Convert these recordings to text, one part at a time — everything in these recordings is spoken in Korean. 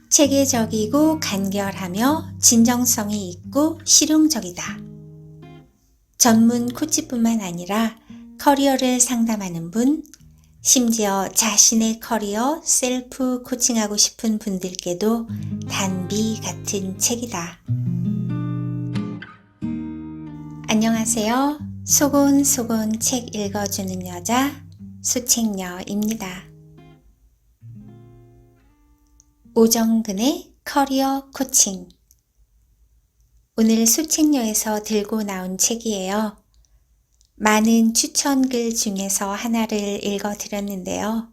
체계적이고 간결하며 진정성이 있고 실용적이다. 전문 코치뿐만 아니라 커리어를 상담하는 분, 심지어 자신의 커리어 셀프 코칭하고 싶은 분들께도 단비 같은 책이다. 안녕하세요. 소곤소곤 책 읽어주는 여자 수책녀입니다. 오정근의 커리어 코칭. 오늘 수책녀에서 들고 나온 책이에요. 많은 추천글 중에서 하나를 읽어드렸는데요.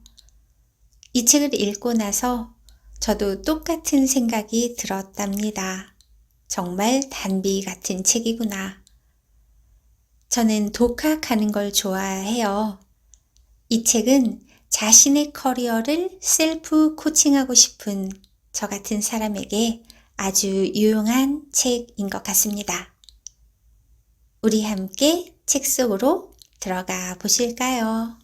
이 책을 읽고 나서 저도 똑같은 생각이 들었답니다. 정말 단비 같은 책이구나. 저는 독학하는 걸 좋아해요. 이 책은 자신의 커리어를 셀프 코칭하고 싶은 저 같은 사람에게 아주 유용한 책인 것 같습니다. 우리 함께 책 속으로 들어가 보실까요?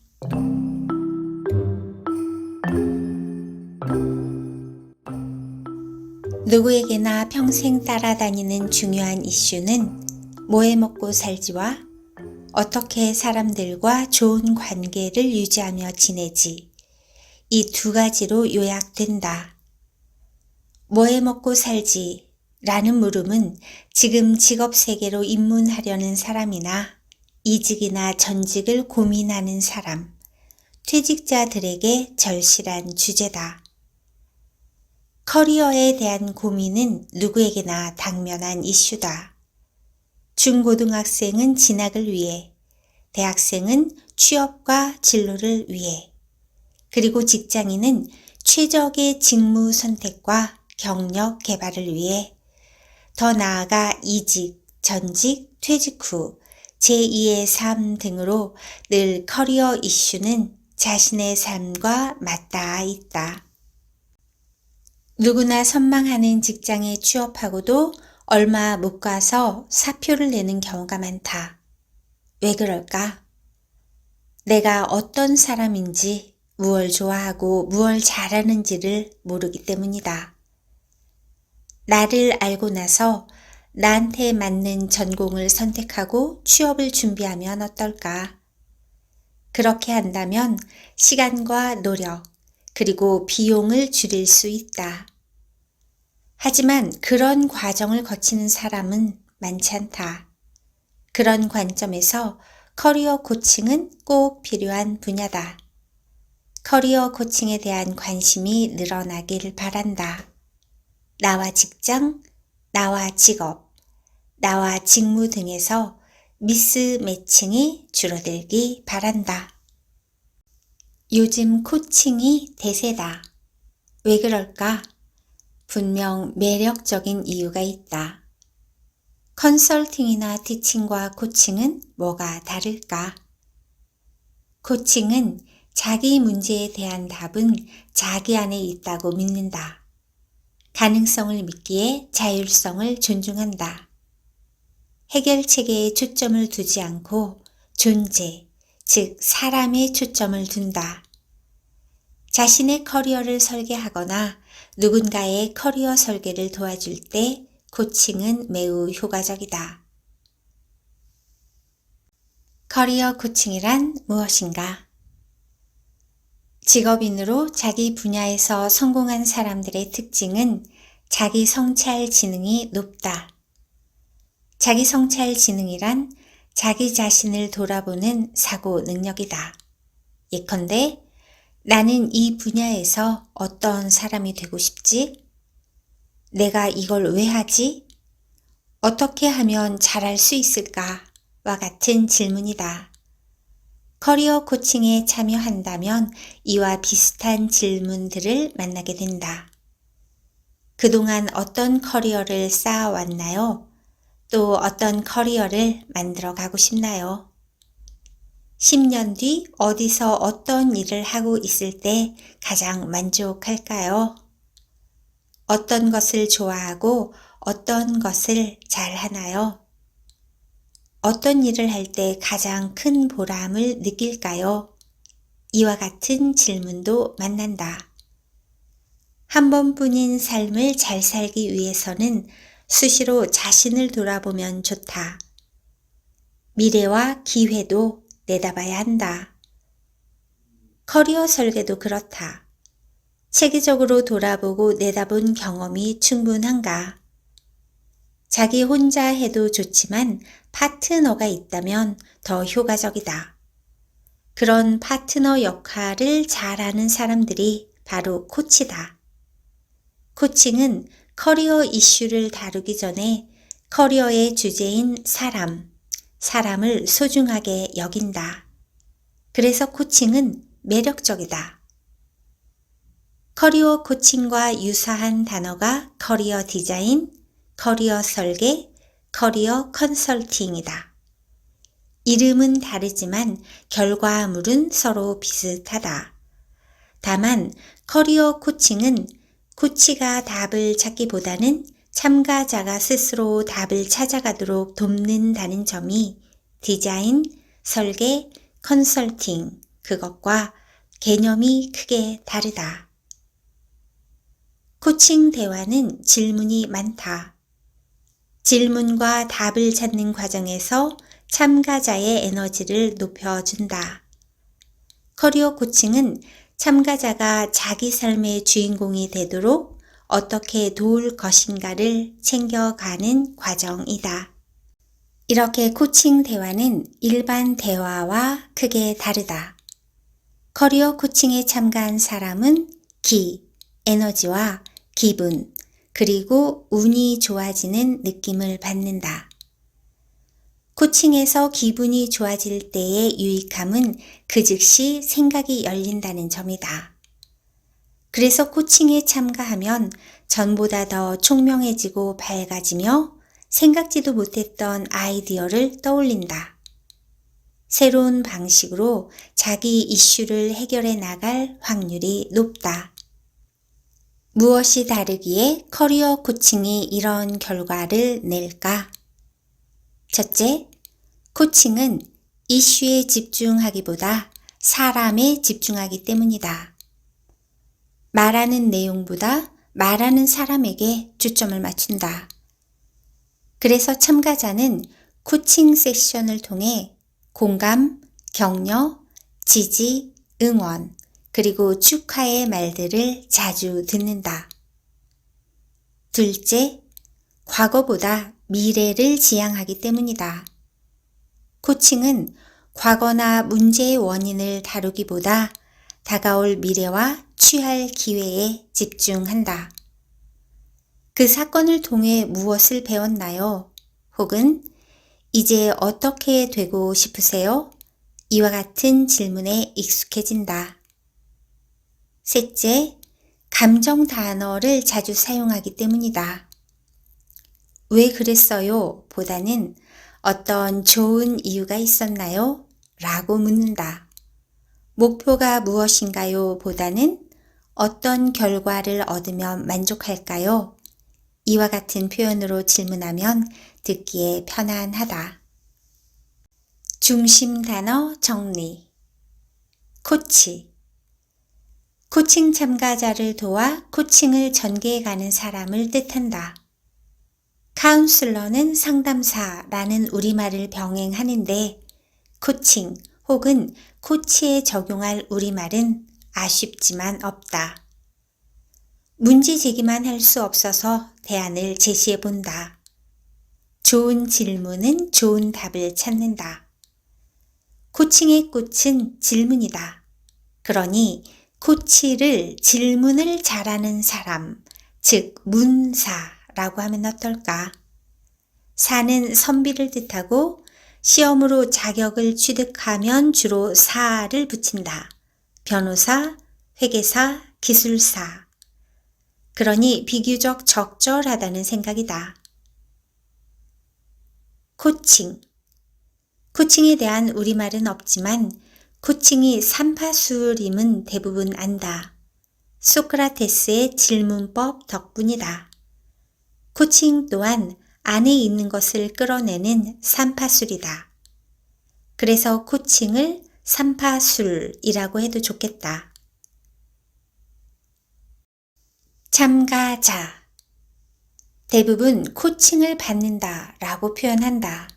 누구에게나 평생 따라다니는 중요한 이슈는 뭐해 먹고 살지와 어떻게 사람들과 좋은 관계를 유지하며 지내지, 이 두 가지로 요약된다. 뭐해 먹고 살지 라는 물음은 지금 직업 세계로 입문하려는 사람이나 이직이나 전직을 고민하는 사람, 퇴직자들에게 절실한 주제다. 커리어에 대한 고민은 누구에게나 당면한 이슈다. 중고등학생은 진학을 위해, 대학생은 취업과 진로를 위해, 그리고 직장인은 최적의 직무 선택과 경력 개발을 위해, 더 나아가 이직, 전직, 퇴직 후 제2의 삶 등으로 늘 커리어 이슈는 자신의 삶과 맞닿아 있다. 누구나 선망하는 직장에 취업하고도 얼마 못 가서 사표를 내는 경우가 많다. 왜 그럴까? 내가 어떤 사람인지, 무엇을 좋아하고 무엇을 잘하는지를 모르기 때문이다. 나를 알고 나서 나한테 맞는 전공을 선택하고 취업을 준비하면 어떨까? 그렇게 한다면 시간과 노력, 그리고 비용을 줄일 수 있다. 하지만 그런 과정을 거치는 사람은 많지 않다. 그런 관점에서 커리어 코칭은 꼭 필요한 분야다. 커리어 코칭에 대한 관심이 늘어나길 바란다. 나와 직장, 나와 직업, 나와 직무 등에서 미스매칭이 줄어들기 바란다. 요즘 코칭이 대세다. 왜 그럴까? 분명 매력적인 이유가 있다. 컨설팅이나 티칭과 코칭은 뭐가 다를까? 코칭은 자기 문제에 대한 답은 자기 안에 있다고 믿는다. 가능성을 믿기에 자율성을 존중한다. 해결책에 초점을 두지 않고 존재, 즉 사람에 초점을 둔다. 자신의 커리어를 설계하거나 누군가의 커리어 설계를 도와줄 때 코칭은 매우 효과적이다. 커리어 코칭이란 무엇인가? 직업인으로 자기 분야에서 성공한 사람들의 특징은 자기 성찰 지능이 높다. 자기 성찰 지능이란 자기 자신을 돌아보는 사고 능력이다. 예컨대 나는 이 분야에서 어떤 사람이 되고 싶지? 내가 이걸 왜 하지? 어떻게 하면 잘할 수 있을까? 와 같은 질문이다. 커리어 코칭에 참여한다면 이와 비슷한 질문들을 만나게 된다. 그동안 어떤 커리어를 쌓아왔나요? 또 어떤 커리어를 만들어 가고 싶나요? 10년 뒤 어디서 어떤 일을 하고 있을 때 가장 만족할까요? 어떤 것을 좋아하고 어떤 것을 잘 하나요? 어떤 일을 할 때 가장 큰 보람을 느낄까요? 이와 같은 질문도 만난다. 한 번뿐인 삶을 잘 살기 위해서는 수시로 자신을 돌아보면 좋다. 미래와 기회도 내다봐야 한다. 커리어 설계도 그렇다. 체계적으로 돌아보고 내다본 경험이 충분한가? 자기 혼자 해도 좋지만 파트너가 있다면 더 효과적이다. 그런 파트너 역할을 잘하는 사람들이 바로 코치다. 코칭은 커리어 이슈를 다루기 전에 커리어의 주제인 사람을 소중하게 여긴다. 그래서 코칭은 매력적이다. 커리어 코칭과 유사한 단어가 커리어 디자인, 커리어 설계, 커리어 컨설팅이다. 이름은 다르지만 결과물은 서로 비슷하다. 다만 커리어 코칭은 코치가 답을 찾기보다는 참가자가 스스로 답을 찾아가도록 돕는다는 점이 디자인, 설계, 컨설팅 그것과 개념이 크게 다르다. 코칭 대화는 질문이 많다. 질문과 답을 찾는 과정에서 참가자의 에너지를 높여준다. 커리어 코칭은 참가자가 자기 삶의 주인공이 되도록 어떻게 도울 것인가를 챙겨가는 과정이다. 이렇게 코칭 대화는 일반 대화와 크게 다르다. 커리어 코칭에 참가한 사람은 에너지와 기분, 그리고 운이 좋아지는 느낌을 받는다. 코칭에서 기분이 좋아질 때의 유익함은 그 즉시 생각이 열린다는 점이다. 그래서 코칭에 참가하면 전보다 더 총명해지고 밝아지며 생각지도 못했던 아이디어를 떠올린다. 새로운 방식으로 자기 이슈를 해결해 나갈 확률이 높다. 무엇이 다르기에 커리어 코칭이 이런 결과를 낼까? 첫째, 코칭은 이슈에 집중하기보다 사람에 집중하기 때문이다. 말하는 내용보다 말하는 사람에게 초점을 맞춘다. 그래서 참가자는 코칭 세션을 통해 공감, 격려, 지지, 응원, 그리고 축하의 말들을 자주 듣는다. 둘째, 과거보다 미래를 지향하기 때문이다. 코칭은 과거나 문제의 원인을 다루기보다 다가올 미래와 취할 기회에 집중한다. 그 사건을 통해 무엇을 배웠나요? 혹은 이제 어떻게 되고 싶으세요? 이와 같은 질문에 익숙해진다. 셋째, 감정 단어를 자주 사용하기 때문이다. 왜 그랬어요? 보다는 어떤 좋은 이유가 있었나요? 라고 묻는다. 목표가 무엇인가요? 보다는 어떤 결과를 얻으면 만족할까요? 이와 같은 표현으로 질문하면 듣기에 편안하다. 중심 단어 정리. 코치. 코칭 참가자를 도와 코칭을 전개해가는 사람을 뜻한다. 카운슬러는 상담사라는 우리말을 병행하는데 코칭 혹은 코치에 적용할 우리말은 아쉽지만 없다. 문제 제기만 할 수 없어서 대안을 제시해 본다. 좋은 질문은 좋은 답을 찾는다. 코칭의 꽃은 질문이다. 그러니 코치를 질문을 잘하는 사람, 즉 문사라고 하면 어떨까? 사는 선비를 뜻하고 시험으로 자격을 취득하면 주로 사를 붙인다. 변호사, 회계사, 기술사. 그러니 비교적 적절하다는 생각이다. 코칭. 코칭에 대한 우리말은 없지만 코칭이 삼파수림은 대부분 안다. 소크라테스의 질문법 덕분이다. 코칭 또한 안에 있는 것을 끌어내는 산파술이다. 그래서 코칭을 산파술이라고 해도 좋겠다. 참가자. 대부분 코칭을 받는다 라고 표현한다.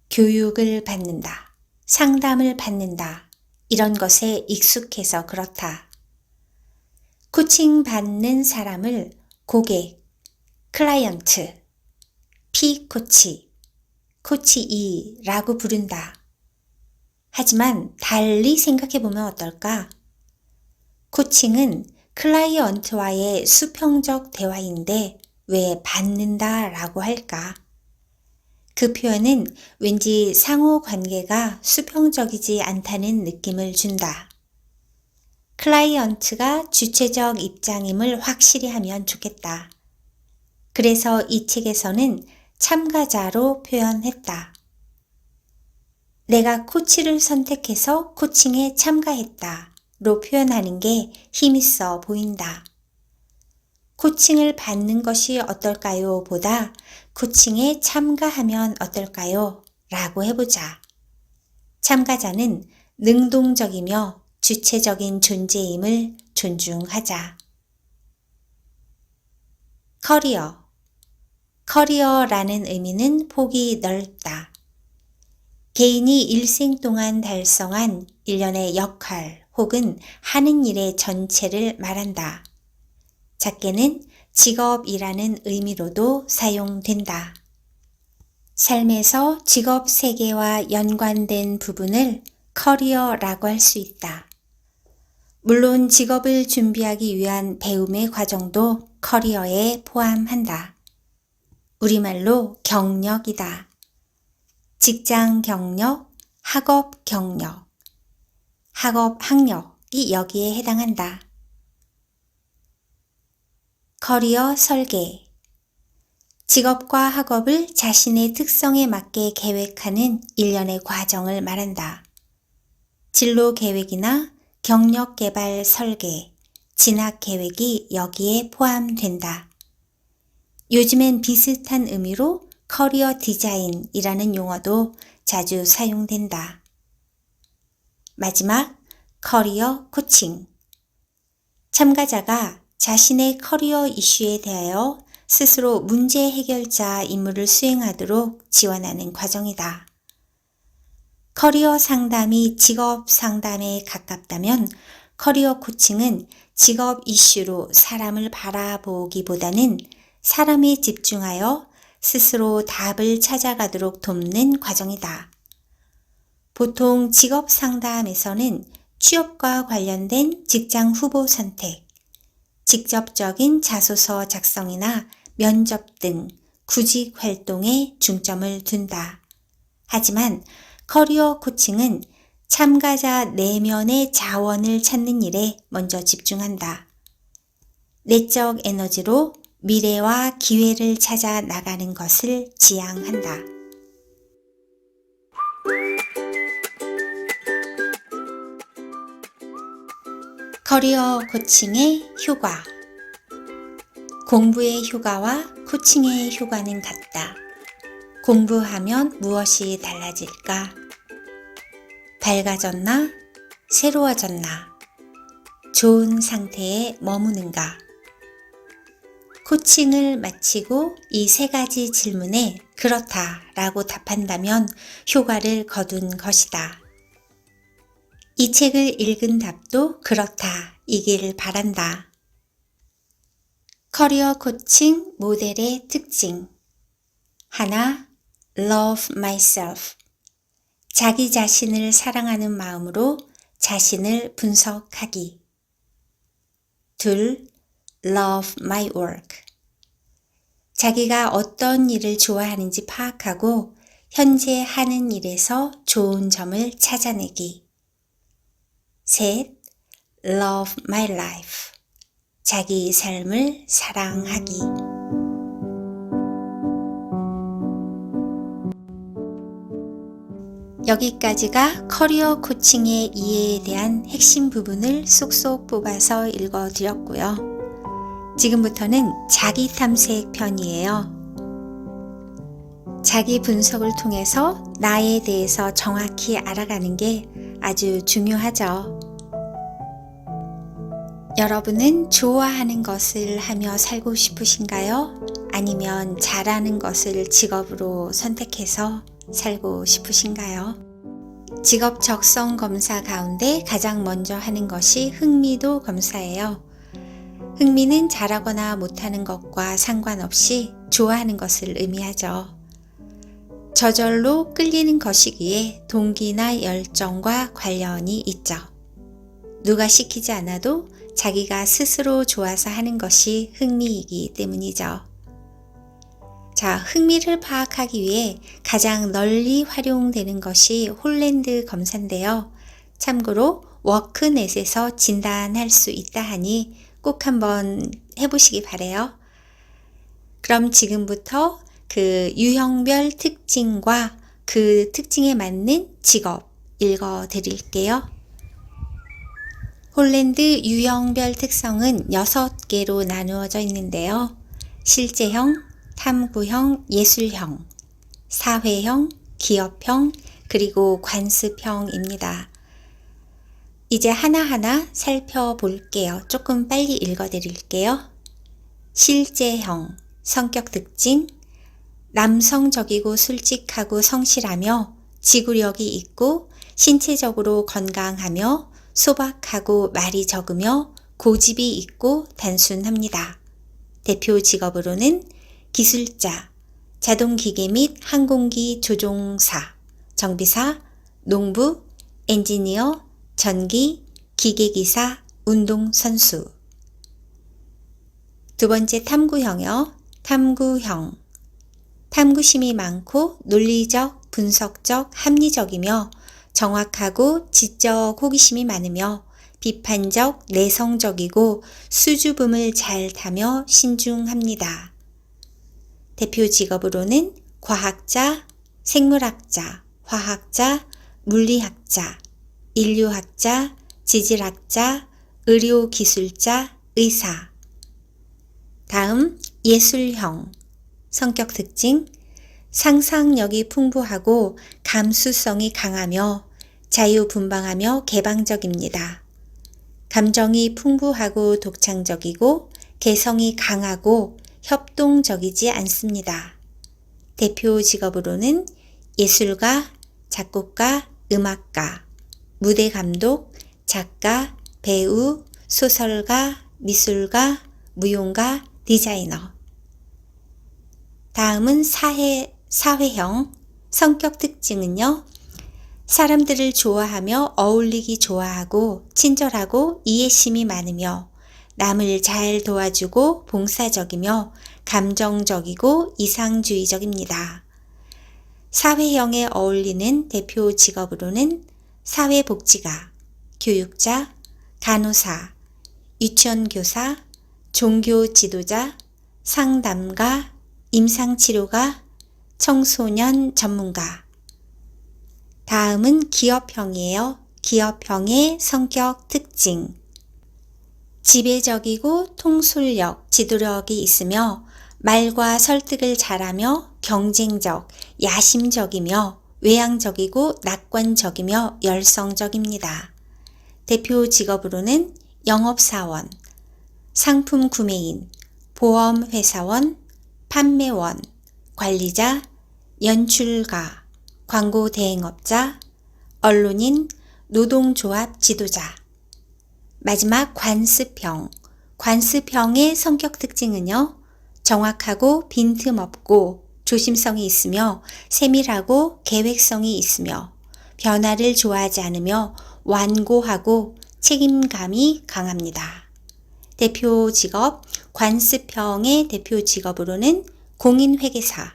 교육을 받는다, 상담을 받는다, 이런 것에 익숙해서 그렇다. 코칭 받는 사람을 고객, 클라이언트, P코치, 코치이라고 부른다. 하지만 달리 생각해보면 어떨까? 코칭은 클라이언트와의 수평적 대화인데 왜 받는다 라고 할까? 그 표현은 왠지 상호 관계가 수평적이지 않다는 느낌을 준다. 클라이언트가 주체적 입장임을 확실히 하면 좋겠다. 그래서 이 책에서는 참가자로 표현했다. 내가 코치를 선택해서 코칭에 참가했다 로 표현하는 게 힘있어 보인다. 코칭을 받는 것이 어떨까요? 보다 코칭에 참가하면 어떨까요? 라고 해보자. 참가자는 능동적이며 주체적인 존재임을 존중하자. 커리어. 커리어라는 의미는 폭이 넓다. 개인이 일생 동안 달성한 일련의 역할 혹은 하는 일의 전체를 말한다. 작게는 직업이라는 의미로도 사용된다. 삶에서 직업 세계와 연관된 부분을 커리어라고 할 수 있다. 물론 직업을 준비하기 위한 배움의 과정도 커리어에 포함한다. 우리말로 경력이다. 직장 경력, 학업 경력, 학업 학력이 여기에 해당한다. 커리어 설계. 직업과 학업을 자신의 특성에 맞게 계획하는 일련의 과정을 말한다. 진로 계획이나 경력 개발 설계, 진학 계획이 여기에 포함된다. 요즘엔 비슷한 의미로 커리어 디자인이라는 용어도 자주 사용된다. 마지막, 커리어 코칭. 참가자가 자신의 커리어 이슈에 대하여 스스로 문제 해결자 임무를 수행하도록 지원하는 과정이다. 커리어 상담이 직업 상담에 가깝다면 커리어 코칭은 직업 이슈로 사람을 바라보기보다는 사람에 집중하여 스스로 답을 찾아가도록 돕는 과정이다. 보통 직업 상담에서는 취업과 관련된 직장 후보 선택, 직접적인 자소서 작성이나 면접 등 구직 활동에 중점을 둔다. 하지만 커리어 코칭은 참가자 내면의 자원을 찾는 일에 먼저 집중한다. 내적 에너지로 미래와 기회를 찾아 나가는 것을 지향한다. 커리어 코칭의 효과. 공부의 효과와 코칭의 효과는 같다. 공부하면 무엇이 달라질까? 밝아졌나? 새로워졌나? 좋은 상태에 머무는가? 코칭을 마치고 이 세 가지 질문에 그렇다 라고 답한다면 효과를 거둔 것이다. 이 책을 읽은 답도 그렇다 이길 바란다. 커리어 코칭 모델의 특징. 하나, love myself. 자기 자신을 사랑하는 마음으로 자신을 분석하기. 둘, love my work. 자기가 어떤 일을 좋아하는지 파악하고 현재 하는 일에서 좋은 점을 찾아내기. 셋, love my life. 자기 삶을 사랑하기. 여기까지가 커리어 코칭의 이해에 대한 핵심 부분을 쏙쏙 뽑아서 읽어드렸고요. 지금부터는 자기 탐색 편이에요. 자기 분석을 통해서 나에 대해서 정확히 알아가는 게 아주 중요하죠. 여러분은 좋아하는 것을 하며 살고 싶으신가요? 아니면 잘하는 것을 직업으로 선택해서 살고 싶으신가요? 직업 적성 검사 가운데 가장 먼저 하는 것이 흥미도 검사예요. 흥미는 잘하거나 못하는 것과 상관없이 좋아하는 것을 의미하죠. 저절로 끌리는 것이기에 동기나 열정과 관련이 있죠. 누가 시키지 않아도 자기가 스스로 좋아서 하는 것이 흥미이기 때문이죠. 자, 흥미를 파악하기 위해 가장 널리 활용되는 것이 홀랜드 검사인데요. 참고로 워크넷에서 진단할 수 있다 하니 꼭 한번 해보시기 바래요. 그럼 지금부터 그 유형별 특징과 그 특징에 맞는 직업 읽어 드릴게요. 홀랜드 유형별 특성은 6개로 나누어져 있는데요. 실제형, 탐구형, 예술형, 사회형, 기업형, 그리고 관습형입니다. 이제 하나하나 살펴볼게요. 조금 빨리 읽어드릴게요. 실제형, 성격 특징, 남성적이고 솔직하고 성실하며 지구력이 있고 신체적으로 건강하며 소박하고 말이 적으며 고집이 있고 단순합니다. 대표 직업으로는 기술자, 자동기계 및 항공기 조종사, 정비사, 농부, 엔지니어, 전기, 기계기사, 운동선수. 두 번째 탐구형이요. 탐구형. 탐구심이 많고 논리적, 분석적, 합리적이며 정확하고 지적 호기심이 많으며 비판적, 내성적이고 수줍음을 잘 타며 신중합니다. 대표 직업으로는 과학자, 생물학자, 화학자, 물리학자, 인류학자, 지질학자, 의료기술자, 의사. 다음 예술형. 성격 특징, 상상력이 풍부하고 감수성이 강하며 자유분방하며 개방적입니다. 감정이 풍부하고 독창적이고 개성이 강하고 협동적이지 않습니다. 대표 직업으로는 예술가, 작곡가, 음악가, 무대감독, 작가, 배우, 소설가, 미술가, 무용가, 디자이너. 다음은 사회형. 성격 특징은요. 사람들을 좋아하며 어울리기 좋아하고 친절하고 이해심이 많으며 남을 잘 도와주고 봉사적이며 감정적이고 이상주의적입니다. 사회형에 어울리는 대표 직업으로는 사회복지가, 교육자, 간호사, 유치원교사, 종교 지도자, 상담가, 임상치료가, 청소년 전문가. 다음은 기업형이에요. 기업형의 성격 특징. 지배적이고 통솔력, 지도력이 있으며 말과 설득을 잘하며 경쟁적, 야심적이며 외향적이고 낙관적이며 열성적입니다. 대표 직업으로는 영업사원, 상품 구매인, 보험회사원, 판매원, 관리자, 연출가, 광고 대행업자, 언론인, 노동조합 지도자. 마지막 관습형. 관습형의 성격 특징은요. 정확하고 빈틈없고 조심성이 있으며 세밀하고 계획성이 있으며 변화를 좋아하지 않으며 완고하고 책임감이 강합니다. 대표 직업, 관습형의 대표 직업으로는 공인회계사,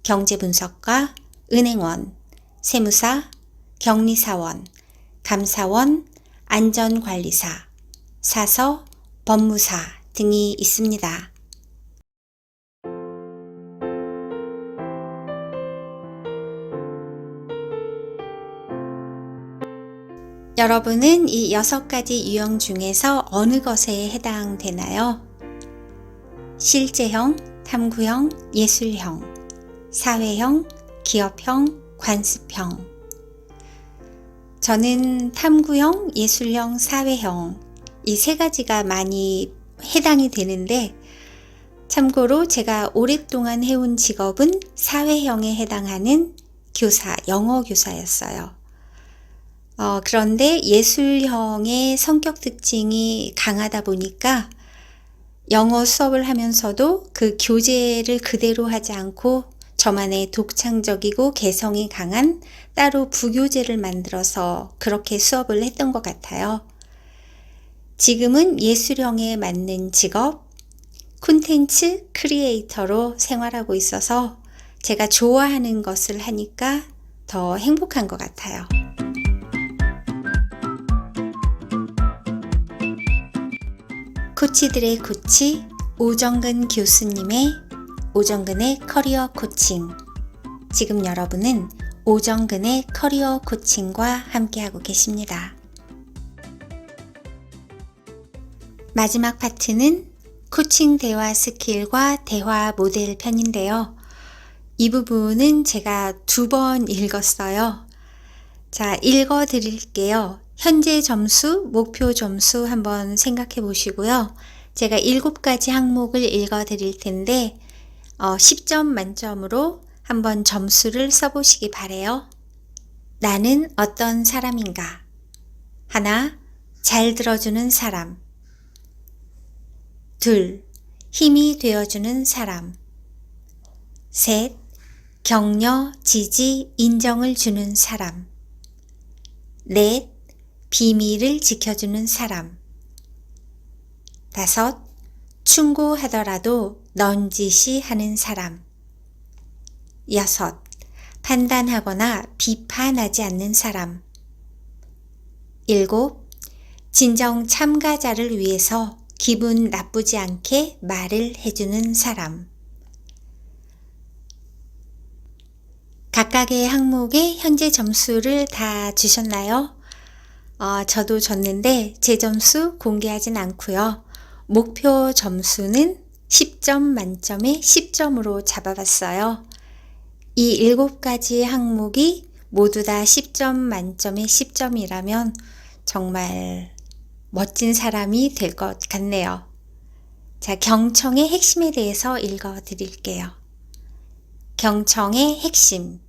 경제분석가, 은행원, 세무사, 격리사원, 감사원, 안전관리사, 사서, 법무사 등이 있습니다. 여러분은 이 6가지 유형 중에서 어느 것에 해당되나요? 실제형, 탐구형, 예술형, 사회형, 기업형, 관습형. 저는 탐구형, 예술형, 사회형 이 세 가지가 많이 해당이 되는데, 참고로 제가 오랫동안 해온 직업은 사회형에 해당하는 교사, 영어 교사였어요. 그런데 예술형의 성격 특징이 강하다 보니까 영어 수업을 하면서도 그 교재를 그대로 하지 않고 저만의 독창적이고 개성이 강한 따로 부교재를 만들어서 그렇게 수업을 했던 것 같아요. 지금은 예술형에 맞는 직업, 콘텐츠 크리에이터로 생활하고 있어서 제가 좋아하는 것을 하니까 더 행복한 것 같아요. 코치들의 코치 오정근 교수님의 오정근의 커리어 코칭. 지금 여러분은 오정근의 커리어 코칭과 함께하고 계십니다. 마지막 파트는 코칭 대화 스킬과 대화 모델 편인데요. 이 부분은 제가 2번 읽었어요. 자, 읽어 드릴게요. 현재 점수, 목표 점수 한번 생각해 보시고요. 제가 7가지 항목을 읽어 드릴 텐데 10점 만점으로 한번 점수를 써보시기 바래요. 나는 어떤 사람인가? 하나, 잘 들어주는 사람. 둘, 힘이 되어주는 사람. 셋, 격려, 지지, 인정을 주는 사람. 넷, 비밀을 지켜주는 사람. 다섯, 충고하더라도 넌지시 하는 사람. 여섯, 판단하거나 비판하지 않는 사람. 일곱, 진정 참가자를 위해서 기분 나쁘지 않게 말을 해주는 사람. 각각의 항목에 현재 점수를 다 주셨나요? 저도 줬는데 제 점수 공개하진 않고요. 목표 점수는 10점 만점에 10점으로 잡아봤어요. 이 7가지 항목이 모두 다 10점 만점에 10점이라면 정말 멋진 사람이 될 것 같네요. 자, 경청의 핵심에 대해서 읽어 드릴게요. 경청의 핵심.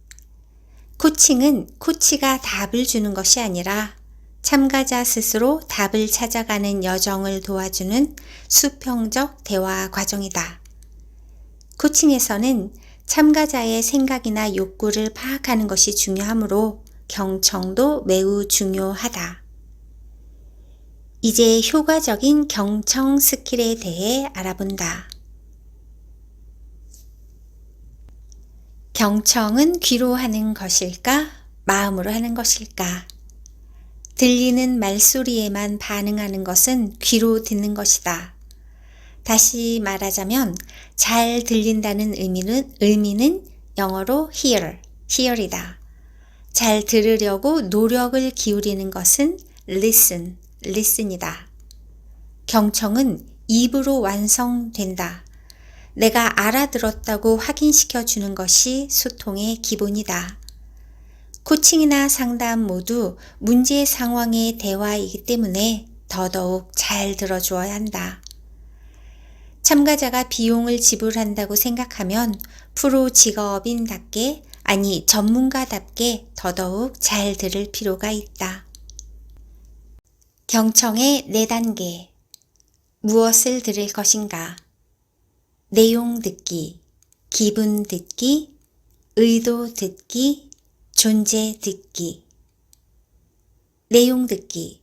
코칭은 코치가 답을 주는 것이 아니라 참가자 스스로 답을 찾아가는 여정을 도와주는 수평적 대화 과정이다. 코칭에서는 참가자의 생각이나 욕구를 파악하는 것이 중요하므로 경청도 매우 중요하다. 이제 효과적인 경청 스킬에 대해 알아본다. 경청은 귀로 하는 것일까? 마음으로 하는 것일까? 들리는 말소리에만 반응하는 것은 귀로 듣는 것이다. 다시 말하자면 잘 들린다는 의미는 영어로 hear이다. 잘 들으려고 노력을 기울이는 것은 listen이다. 경청은 입으로 완성된다. 내가 알아들었다고 확인시켜 주는 것이 소통의 기본이다. 코칭이나 상담 모두 문제 상황의 대화이기 때문에 더더욱 잘 들어주어야 한다. 참가자가 비용을 지불한다고 생각하면 프로 직업인답게, 아니 전문가답게 더더욱 잘 들을 필요가 있다. 경청의 4단계. 무엇을 들을 것인가? 내용 듣기, 기분 듣기, 의도 듣기, 존재 듣기. 내용 듣기.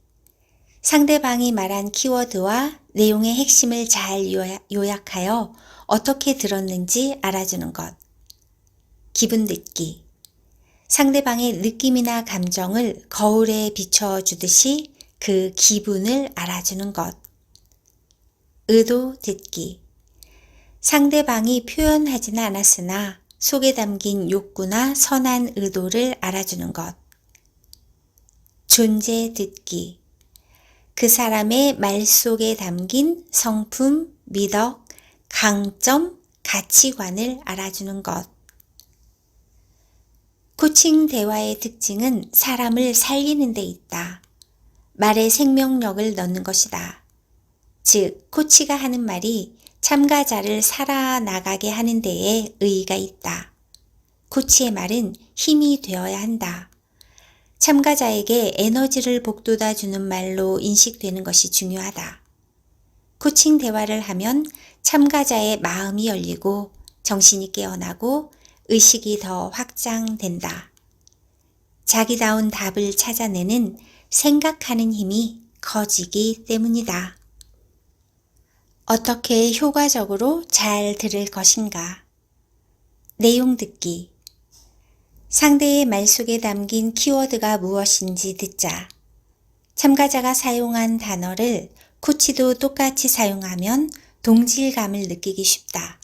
상대방이 말한 키워드와 내용의 핵심을 잘 요약하여 어떻게 들었는지 알아주는 것. 기분 듣기. 상대방의 느낌이나 감정을 거울에 비춰주듯이 그 기분을 알아주는 것. 의도 듣기. 상대방이 표현하지는 않았으나 속에 담긴 욕구나 선한 의도를 알아주는 것. 존재 듣기. 그 사람의 말 속에 담긴 성품, 미덕, 강점, 가치관을 알아주는 것. 코칭 대화의 특징은 사람을 살리는 데 있다. 말에 생명력을 넣는 것이다. 즉, 코치가 하는 말이 참가자를 살아나가게 하는 데에 의의가 있다. 코치의 말은 힘이 되어야 한다. 참가자에게 에너지를 북돋아 주는 말로 인식되는 것이 중요하다. 코칭 대화를 하면 참가자의 마음이 열리고 정신이 깨어나고 의식이 더 확장된다. 자기다운 답을 찾아내는 생각하는 힘이 커지기 때문이다. 어떻게 효과적으로 잘 들을 것인가? 내용 듣기. 상대의 말 속에 담긴 키워드가 무엇인지 듣자. 참가자가 사용한 단어를 코치도 똑같이 사용하면 동질감을 느끼기 쉽다.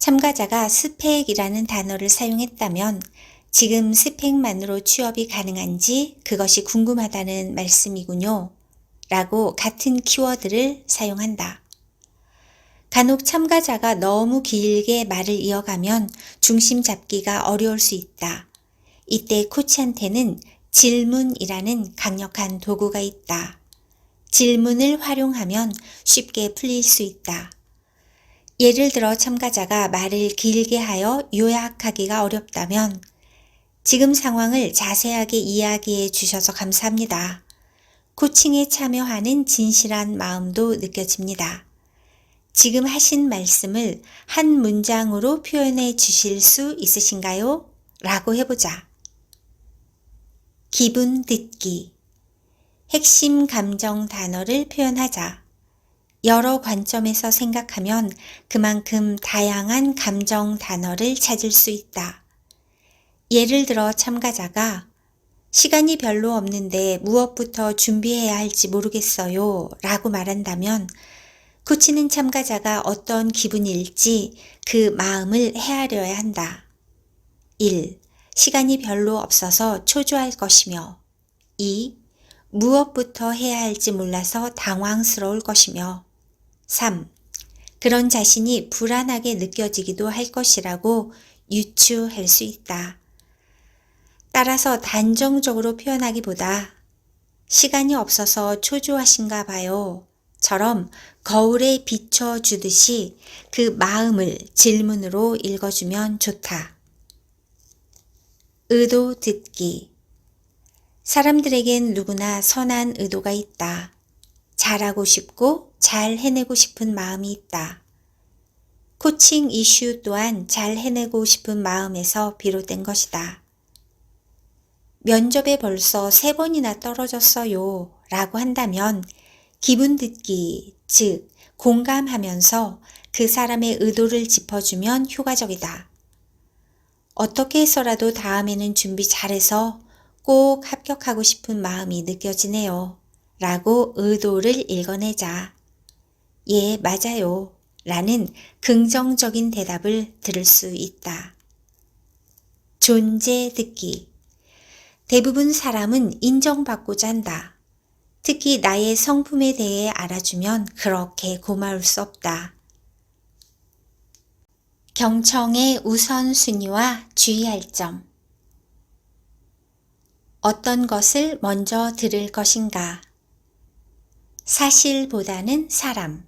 참가자가 스펙이라는 단어를 사용했다면 지금 스펙만으로 취업이 가능한지 그것이 궁금하다는 말씀이군요. 라고 같은 키워드를 사용한다. 간혹 참가자가 너무 길게 말을 이어가면 중심 잡기가 어려울 수 있다. 이때 코치한테는 질문이라는 강력한 도구가 있다. 질문을 활용하면 쉽게 풀릴 수 있다. 예를 들어 참가자가 말을 길게 하여 요약하기가 어렵다면 지금 상황을 자세하게 이야기해 주셔서 감사합니다. 코칭에 참여하는 진실한 마음도 느껴집니다. 지금 하신 말씀을 한 문장으로 표현해 주실 수 있으신가요? 라고 해보자. 기분 듣기. 핵심 감정 단어를 표현하자. 여러 관점에서 생각하면 그만큼 다양한 감정 단어를 찾을 수 있다. 예를 들어 참가자가 시간이 별로 없는데 무엇부터 준비해야 할지 모르겠어요 라고 말한다면 코치는 참가자가 어떤 기분일지 그 마음을 헤아려야 한다. 1. 시간이 별로 없어서 초조할 것이며 2. 무엇부터 해야 할지 몰라서 당황스러울 것이며 3. 그런 자신이 불안하게 느껴지기도 할 것이라고 유추할 수 있다. 따라서 단정적으로 표현하기보다 시간이 없어서 초조하신가 봐요. 처럼 거울에 비춰주듯이 그 마음을 질문으로 읽어주면 좋다. 의도 듣기. 사람들에겐 누구나 선한 의도가 있다. 잘하고 싶고 잘 해내고 싶은 마음이 있다. 코칭 이슈 또한 잘 해내고 싶은 마음에서 비롯된 것이다. 면접에 벌써 3번이나 떨어졌어요 라고 한다면 기분 듣기, 즉 공감하면서 그 사람의 의도를 짚어주면 효과적이다. 어떻게 해서라도 다음에는 준비 잘해서 꼭 합격하고 싶은 마음이 느껴지네요 라고 의도를 읽어내자. 예, 맞아요 라는 긍정적인 대답을 들을 수 있다. 존재 듣기. 대부분 사람은 인정받고자 한다. 특히 나의 성품에 대해 알아주면 그렇게 고마울 수 없다. 경청의 우선순위와 주의할 점. 어떤 것을 먼저 들을 것인가? 사실보다는 사람,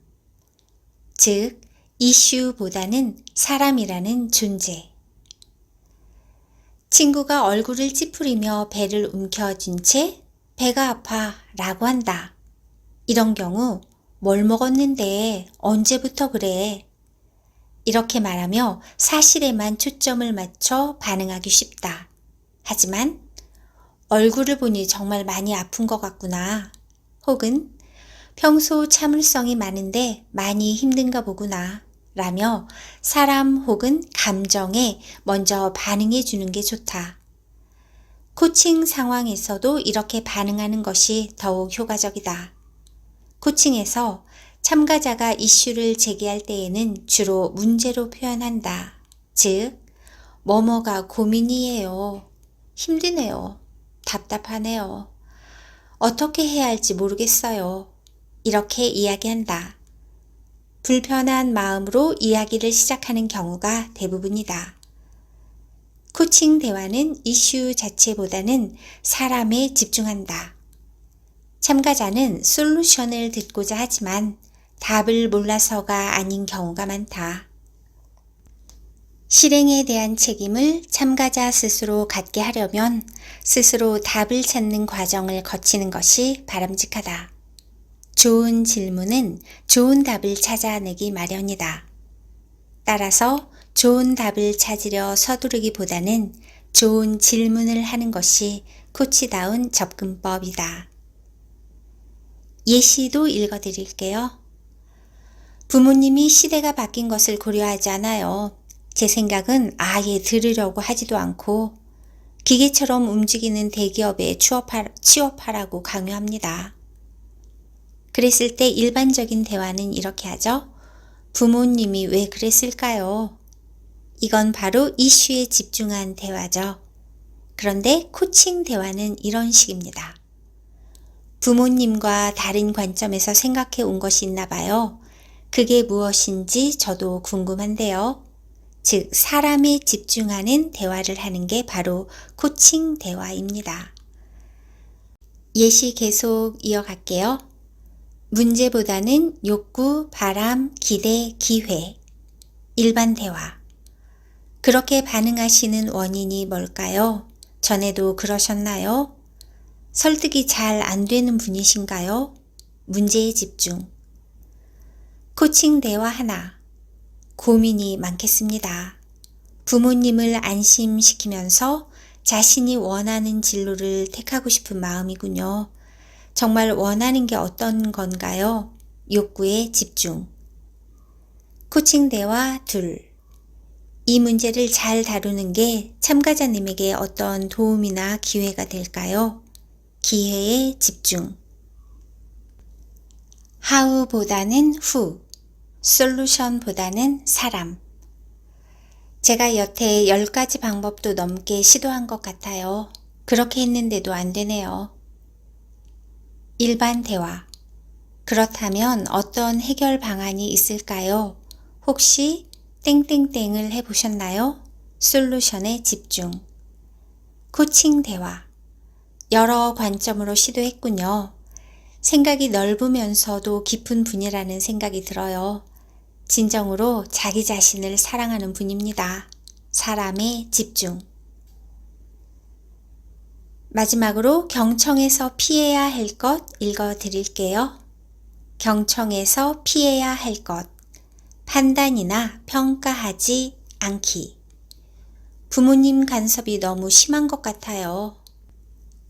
즉 이슈보다는 사람이라는 존재. 친구가 얼굴을 찌푸리며 배를 움켜쥔 채 배가 아파 라고 한다. 이런 경우 뭘 먹었는데 언제부터 그래? 이렇게 말하며 사실에만 초점을 맞춰 반응하기 쉽다. 하지만 얼굴을 보니 정말 많이 아픈 것 같구나. 혹은 평소 참을성이 많은데 많이 힘든가 보구나. 라며 사람 혹은 감정에 먼저 반응해 주는 게 좋다. 코칭 상황에서도 이렇게 반응하는 것이 더욱 효과적이다. 코칭에서 참가자가 이슈를 제기할 때에는 주로 문제로 표현한다. 즉, 뭐뭐가 고민이에요. 힘드네요. 답답하네요. 어떻게 해야 할지 모르겠어요. 이렇게 이야기한다. 불편한 마음으로 이야기를 시작하는 경우가 대부분이다. 코칭 대화는 이슈 자체보다는 사람에 집중한다. 참가자는 솔루션을 듣고자 하지만 답을 몰라서가 아닌 경우가 많다. 실행에 대한 책임을 참가자 스스로 갖게 하려면 스스로 답을 찾는 과정을 거치는 것이 바람직하다. 좋은 질문은 좋은 답을 찾아내기 마련이다. 따라서 좋은 답을 찾으려 서두르기보다는 좋은 질문을 하는 것이 코치다운 접근법이다. 예시도 읽어드릴게요. 부모님이 시대가 바뀐 것을 고려하지 않아요. 제 생각은 아예 들으려고 하지도 않고 기계처럼 움직이는 대기업에 취업하라고 강요합니다. 그랬을 때 일반적인 대화는 이렇게 하죠. 부모님이 왜 그랬을까요? 이건 바로 이슈에 집중한 대화죠. 그런데 코칭 대화는 이런 식입니다. 부모님과 다른 관점에서 생각해 온 것이 있나 봐요. 그게 무엇인지 저도 궁금한데요. 즉, 사람에 집중하는 대화를 하는 게 바로 코칭 대화입니다. 예시 계속 이어갈게요. 문제보다는 욕구, 바람, 기대, 기회. 일반 대화. 그렇게 반응하시는 원인이 뭘까요? 전에도 그러셨나요? 설득이 잘 안 되는 분이신가요? 문제에 집중. 코칭 대화 하나. 고민이 많겠습니다. 부모님을 안심시키면서 자신이 원하는 진로를 택하고 싶은 마음이군요. 정말 원하는 게 어떤 건가요? 욕구에 집중. 코칭 대화 둘. 이 문제를 잘 다루는 게 참가자님에게 어떤 도움이나 기회가 될까요? 기회에 집중. how보다는 who, 솔루션보다는 사람. 제가 여태 10가지 방법도 넘게 시도한 것 같아요. 그렇게 했는데도 안 되네요. 일반 대화. 그렇다면 어떤 해결 방안이 있을까요? 혹시 땡땡땡을 해보셨나요? 솔루션에 집중. 코칭 대화. 여러 관점으로 시도했군요. 생각이 넓으면서도 깊은 분이라는 생각이 들어요. 진정으로 자기 자신을 사랑하는 분입니다. 사람에 집중. 마지막으로 경청에서 피해야 할 것 읽어드릴게요. 경청에서 피해야 할 것. 판단이나 평가하지 않기. 부모님 간섭이 너무 심한 것 같아요.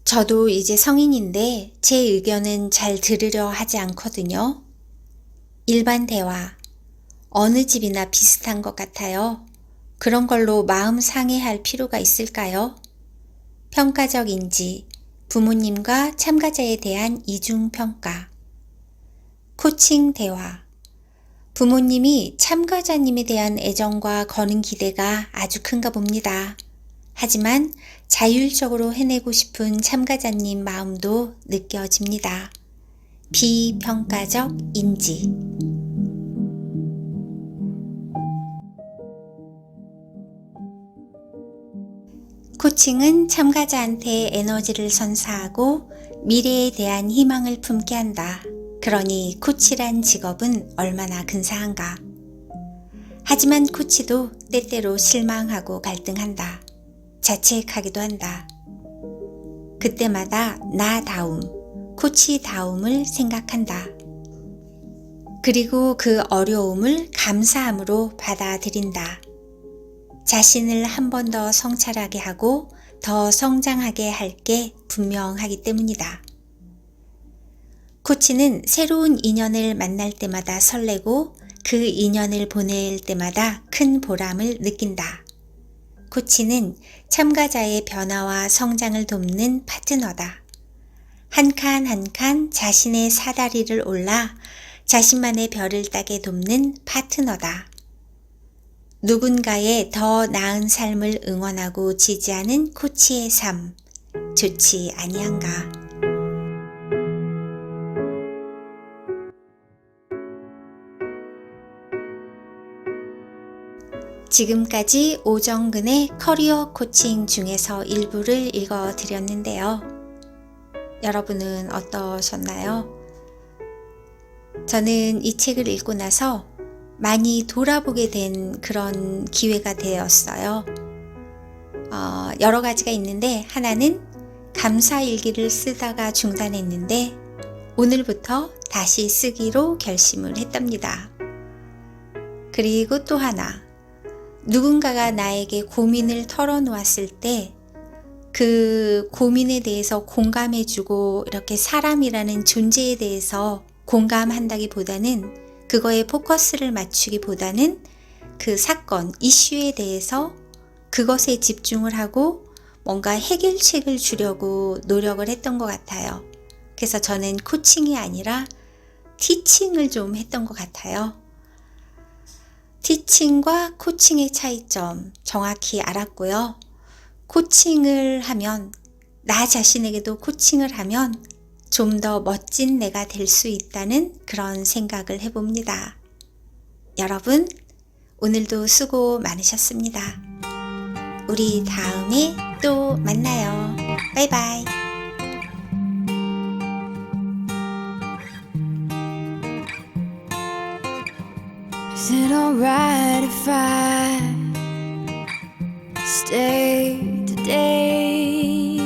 저도 이제 성인인데 제 의견은 잘 들으려 하지 않거든요. 일반 대화. 어느 집이나 비슷한 것 같아요. 그런 걸로 마음 상해할 필요가 있을까요? 평가적 인지. 부모님과 참가자에 대한 이중평가. 코칭 대화. 부모님이 참가자님에 대한 애정과 거는 기대가 아주 큰가 봅니다. 하지만 자율적으로 해내고 싶은 참가자님 마음도 느껴집니다. 비평가적 인지. 코칭은 참가자한테 에너지를 선사하고 미래에 대한 희망을 품게 한다. 그러니 코치란 직업은 얼마나 근사한가. 하지만 코치도 때때로 실망하고 갈등한다. 자책하기도 한다. 그때마다 나다움, 코치다움을 생각한다. 그리고 그 어려움을 감사함으로 받아들인다. 자신을 한 번 더 성찰하게 하고 더 성장하게 할 게 분명하기 때문이다. 코치는 새로운 인연을 만날 때마다 설레고 그 인연을 보낼 때마다 큰 보람을 느낀다. 코치는 참가자의 변화와 성장을 돕는 파트너다. 한 칸 한 칸 자신의 사다리를 올라 자신만의 별을 따게 돕는 파트너다. 누군가의 더 나은 삶을 응원하고 지지하는 코치의 삶, 좋지 아니한가. 지금까지 오정근의 커리어 코칭 중에서 일부를 읽어드렸는데요. 여러분은 어떠셨나요? 저는 이 책을 읽고 나서 많이 돌아보게 된 그런 기회가 되었어요. 여러 가지가 있는데 하나는 감사일기를 쓰다가 중단했는데 오늘부터 다시 쓰기로 결심을 했답니다. 그리고 또 하나, 누군가가 나에게 고민을 털어놓았을 때 그 고민에 대해서 공감해주고 이렇게 사람이라는 존재에 대해서 공감한다기보다는 그거에 포커스를 맞추기보다는 그 사건, 이슈에 대해서 그것에 집중을 하고 뭔가 해결책을 주려고 노력을 했던 것 같아요. 그래서 저는 코칭이 아니라 티칭을 좀 했던 것 같아요. 티칭과 코칭의 차이점 정확히 알았고요. 코칭을 하면, 나 자신에게도 코칭을 하면 좀 더 멋진 내가 될 수 있다는 그런 생각을 해봅니다. 여러분, 오늘도 수고 많으셨습니다. 우리 다음에 또 만나요. 바이바이. Is it alright if I stay today?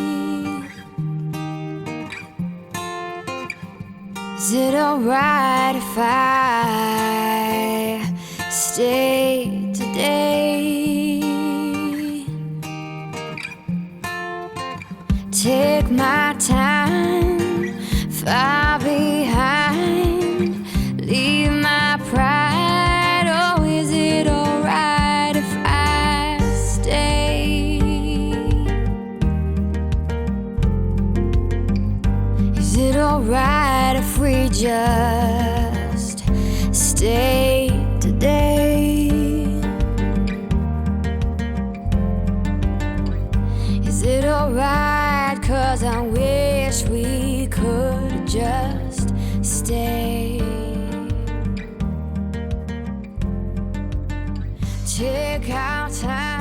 Is it alright if I stay today? Take my time far behind, leave my pride. Oh, is it alright if I stay? Is it alright if we just stay today? Is it alright? 'Cause I wish we could just stay. Take our time.